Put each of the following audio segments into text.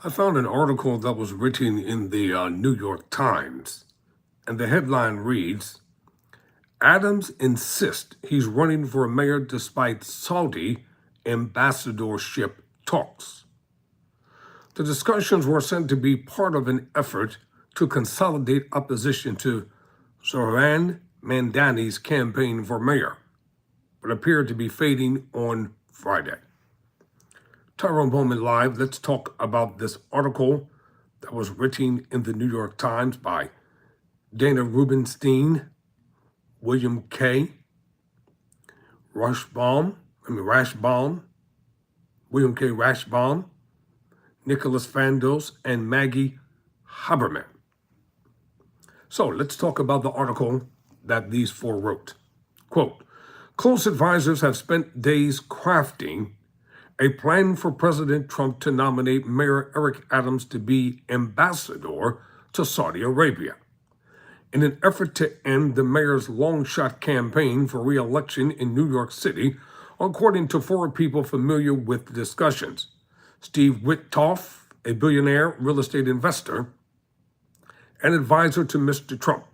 I found an article that was written in the New York Times, and the headline reads, Adams insists he's running for mayor despite Saudi ambassadorship talks. The discussions were said to be part of an effort to consolidate opposition to Zohran Mandani's campaign for mayor, but appeared to be fading on Friday. Tyrone Bowman Live, let's talk about this article that was written in the New York Times by Dana Rubenstein, William K. Rashbaum, William K. Rashbaum, Nicholas Fandos, and Maggie Haberman. So let's talk about the article that these four wrote. Quote, close advisors have spent days crafting a plan for President Trump to nominate Mayor Eric Adams to be ambassador to Saudi Arabia, in an effort to end the mayor's long-shot campaign for re-election in New York City, according to four people familiar with the discussions. Steve Witkoff, a billionaire real estate investor and advisor to Mr. Trump,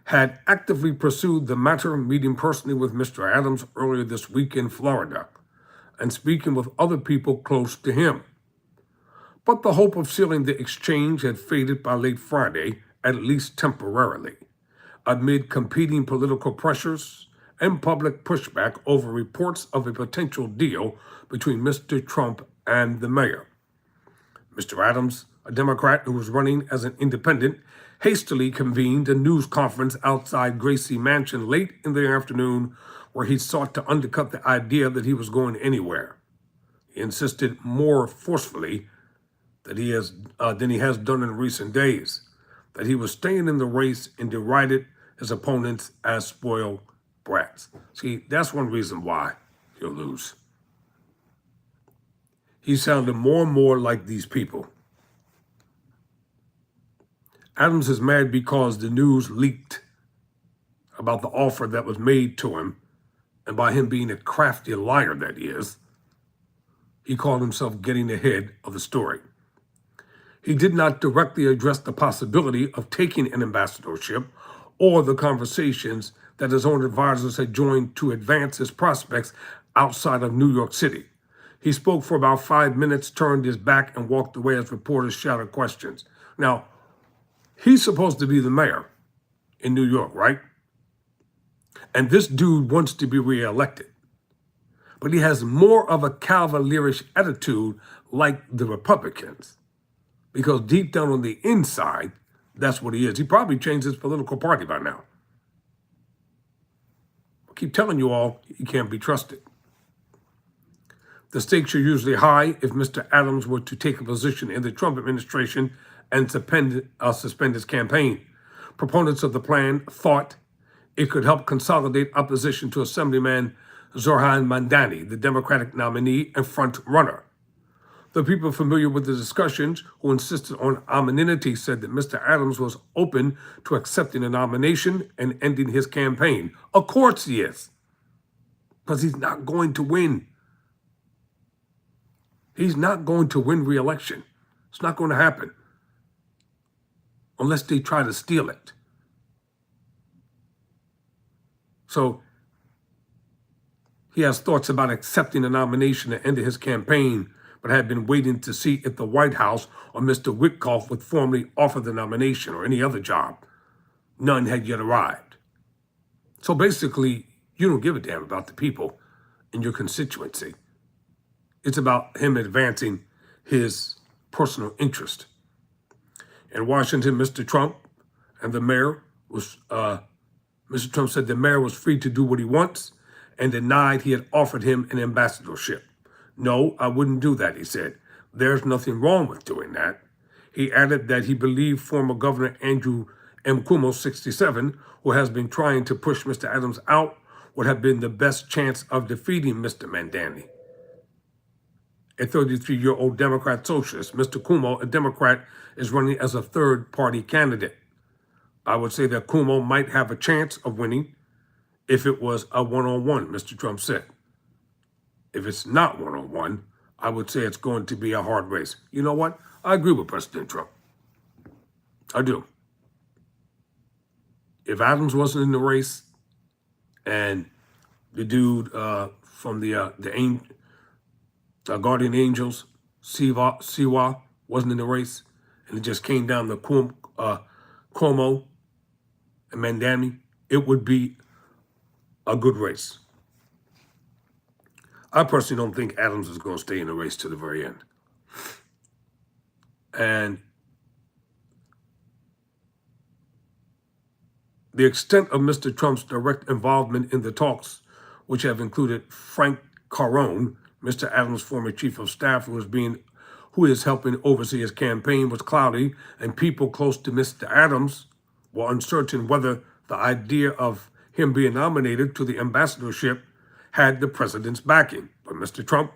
had actively pursued the matter, meeting personally with Mr. Adams earlier this week in Florida and speaking with other people close to him. But the hope of sealing the exchange had faded by late Friday, at least temporarily, amid competing political pressures and public pushback over reports of a potential deal between Mr. Trump and the mayor. Mr. Adams, a Democrat who was running as an independent, hastily convened a news conference outside Gracie Mansion late in the afternoon where he sought to undercut the idea that he was going anywhere. He insisted more forcefully than he has done in recent days, that he was staying in the race and derided his opponents as spoiled brats. See, that's one reason why he'll lose. He sounded more and more like these people. Adams is mad because the news leaked about the offer that was made to him, and by him being a crafty liar that he is, he called himself getting ahead of the story. He did not directly address the possibility of taking an ambassadorship or the conversations that his own advisors had joined to advance his prospects outside of New York City. He spoke for about 5 minutes, turned his back, and walked away as reporters shouted questions. Now, he's supposed to be the mayor in New York, right? And this dude wants to be reelected. But he has more of a cavalierish attitude like the Republicans. Because deep down on the inside, that's what he is. He probably changed his political party by now. I keep telling you all, he can't be trusted. The stakes are usually high if Mr. Adams were to take a position in the Trump administration and suspend his campaign. Proponents of the plan thought it could help consolidate opposition to Assemblyman Zohran Mandani, the Democratic nominee and front runner. The people familiar with the discussions who insisted on anonymity said that Mr. Adams was open to accepting a nomination and ending his campaign. Of course he is, because he's not going to win. He's not going to win re-election. It's not going to happen unless they try to steal it. So he has thoughts about accepting a nomination and ending his campaign, but had been waiting to see if the White House or Mr. Witkoff would formally offer the nomination or any other job. None had yet arrived. So basically, you don't give a damn about the people in your constituency. It's about him advancing his personal interest. In Washington, Mr. Trump and the mayor Mr. Trump said the mayor was free to do what he wants and denied he had offered him an ambassadorship. No, I wouldn't do that, he said. There's nothing wrong with doing that. He added that he believed former Governor Andrew M. Cuomo, 67, who has been trying to push Mr. Adams out, would have been the best chance of defeating Mr. Mandani. A 33-year-old Democrat socialist, Mr. Cuomo, a Democrat, is running as a third-party candidate. I would say that Cuomo might have a chance of winning if it was a one-on-one, Mr. Trump said. If it's not one-on-one, I would say it's going to be a hard race. You know what? I agree with President Trump. I do. If Adams wasn't in the race and the dude from the Guardian Angels, Siwa, wasn't in the race, and it just came down to Cuomo and Mandami, it would be a good race. I personally don't think Adams is going to stay in the race to the very end. And the extent of Mr. Trump's direct involvement in the talks, which have included Frank Carone, Mr. Adams' former chief of staff, who is helping oversee his campaign, was cloudy, and people close to Mr. Adams were uncertain whether the idea of him being nominated to the ambassadorship had the president's backing. But Mr. Trump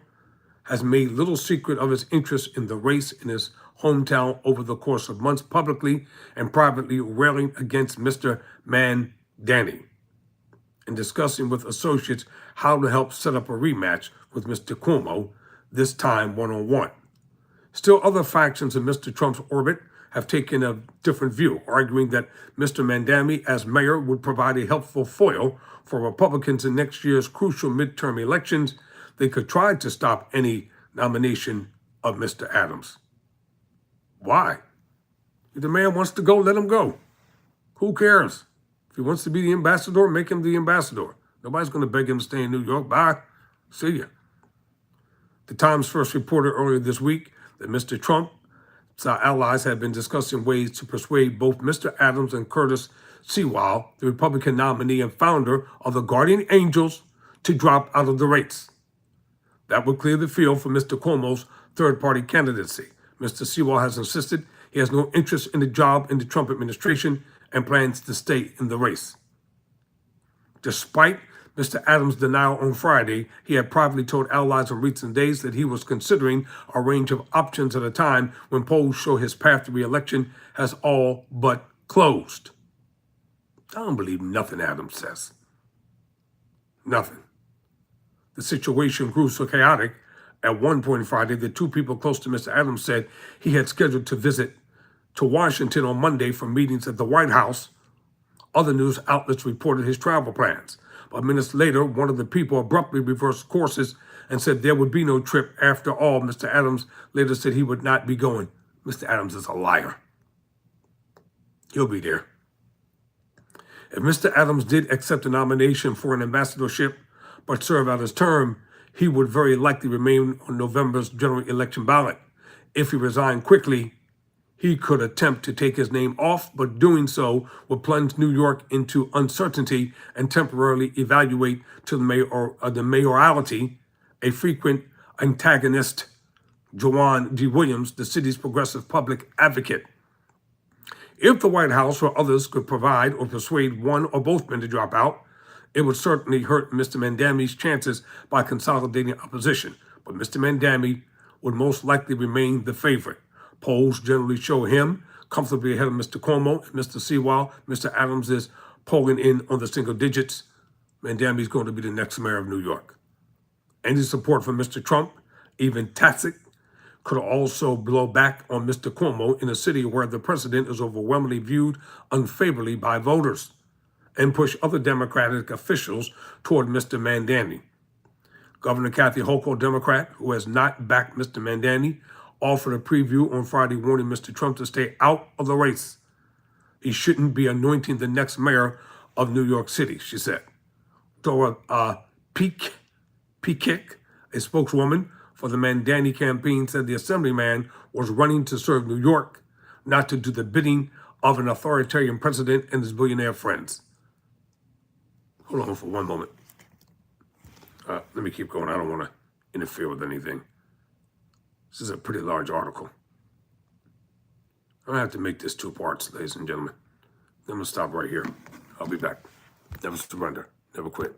has made little secret of his interest in the race in his hometown over the course of months, publicly and privately railing against Mr. Mandani and discussing with associates how to help set up a rematch with Mr. Cuomo, this time one-on-one. Still, other factions in Mr. Trump's orbit have taken a different view, arguing that Mr. Mandani, as mayor, would provide a helpful foil for Republicans in next year's crucial midterm elections. They could try to stop any nomination of Mr. Adams. Why? If the man wants to go, let him go. Who cares? If he wants to be the ambassador, make him the ambassador. Nobody's going to beg him to stay in New York. Bye. See ya. The Times first reported earlier this week that Mr. Trump's allies had been discussing ways to persuade both Mr. Adams and Curtis Sewell, the Republican nominee and founder of the Guardian Angels, to drop out of the race. That would clear the field for Mr. Cuomo's third-party candidacy. Mr. Sewell has insisted he has no interest in the job in the Trump administration and plans to stay in the race. Despite Mr. Adams' denial on Friday, he had privately told allies in recent days that he was considering a range of options at a time when polls show his path to re-election has all but closed. I don't believe nothing Adams says. Nothing. The situation grew so chaotic. At one point Friday, the two people close to Mr. Adams said he had scheduled to visit to Washington on Monday for meetings at the White House. Other news outlets reported his travel plans. But minutes later, one of the people abruptly reversed courses and said there would be no trip. After all, Mr. Adams later said he would not be going. Mr. Adams is a liar. He'll be there. If Mr. Adams did accept a nomination for an ambassadorship but serve out his term, he would very likely remain on November's general election ballot. If he resigned quickly, he could attempt to take his name off, but doing so would plunge New York into uncertainty and temporarily evaluate to the mayoralty a frequent antagonist, Joanne D. Williams, the city's progressive public advocate. If the White House or others could provide or persuade one or both men to drop out, it would certainly hurt Mr. Mandami's chances by consolidating opposition. But Mr. Mandami would most likely remain the favorite. Polls generally show him comfortably ahead of Mr. Cuomo and Mr. Sewell. Mr. Adams is polling in on the single digits. Mandami is going to be the next mayor of New York. Any support from Mr. Trump, even tacit, could also blow back on Mr. Cuomo in a city where the president is overwhelmingly viewed unfavorably by voters, and push other Democratic officials toward Mr. Mandani. Governor Kathy Hochul, Democrat, who has not backed Mr. Mandani, offered a preview on Friday warning Mr. Trump to stay out of the race. He shouldn't be anointing the next mayor of New York City, she said. Dora Pekic, a spokeswoman for the Mandani campaign, said the assemblyman was running to serve New York, not to do the bidding of an authoritarian president and his billionaire friends. Hold on for one moment. Let me keep going. I don't want to interfere with anything. This is a pretty large article. I'm going to have to make this 2 parts, ladies and gentlemen. I'm going to stop right here. I'll be back. Never surrender. Never quit.